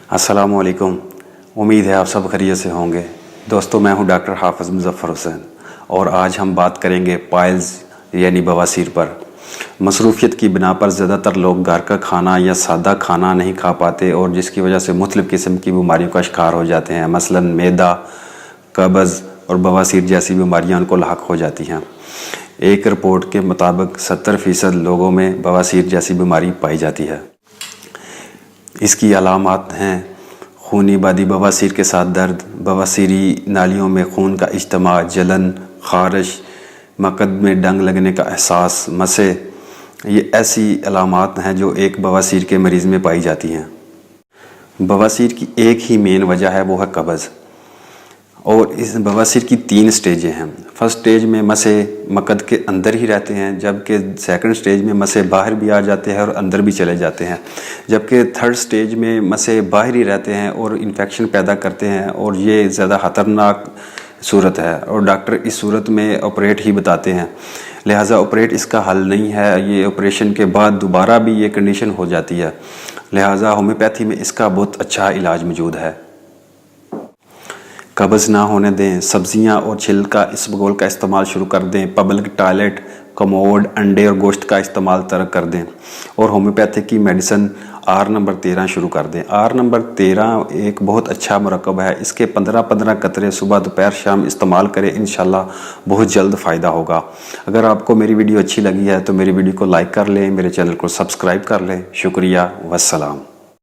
अस्सलाम वालेकुम। उम्मीद है आप सब खैरियत से होंगे। दोस्तों, मैं हूं डॉक्टर हाफिज़ मुज़फ़्फ़र हुसैन और आज हम बात करेंगे पाइल्स यानी बवासीर पर। मसरूफ़ियत की बिना पर ज़्यादातर लोग घर का खाना या सादा खाना नहीं खा पाते और जिसकी वजह से मुख्तलिफ़ किस्म की बीमारियों का शिकार हो जाते हैं। मसलन मैदा, कब्ज़ और बवासीर जैसी बीमारियां उनको लाहक हो जाती हैं। एक रिपोर्ट के मुताबिक 70% लोगों में बवासीर जैसी बीमारी पाई जाती है। इसकी अलामात हैं खूनी बादी बवासीर के साथ दर्द, बवासीरी नालियों में खून का इज्तिमा, जलन, ख़ारिश, मकद में डंग लगने का एहसास, मसे। ये ऐसी अलामात हैं जो एक बवासीर के मरीज़ में पाई जाती हैं। बवासीर की एक ही मेन वजह है, वो है कब्ज़। और इस बवासीर की 3 स्टेजें हैं। फर्स्ट स्टेज में मसे मकद के अंदर ही रहते हैं, जबकि सेकंड स्टेज में मसे बाहर भी आ जाते हैं और अंदर भी चले जाते हैं, जबकि थर्ड स्टेज में मसे बाहर ही रहते हैं और इन्फेक्शन पैदा करते हैं और ये ज़्यादा ख़तरनाक सूरत है और डॉक्टर इस सूरत में ऑपरेट ही बताते हैं। लिहाजा ऑपरेट इसका हल नहीं है, ये ऑपरेशन के बाद दोबारा भी ये कंडीशन हो जाती है। लिहाजा होम्योपैथी में इसका बहुत अच्छा इलाज मौजूद है। कब्ज़ ना होने दें, सब्ज़ियाँ और छिलका इसबगोल का इस्तेमाल शुरू कर दें, पब्लिक टॉयलेट, कमोड, अंडे और गोश्त का इस्तेमाल तर्क कर दें और होम्योपैथी की मेडिसिन आर नंबर 13 शुरू कर दें। आर नंबर 13 एक बहुत अच्छा मरकब है। इसके 15-15 कतरे सुबह दोपहर शाम इस्तेमाल करें, इंशाल्लाह बहुत जल्द फ़ायदा होगा। अगर आपको मेरी वीडियो अच्छी लगी है तो मेरी वीडियो को लाइक कर लें, मेरे चैनल को सब्सक्राइब कर लें। शुक्रिया, वस्सलाम।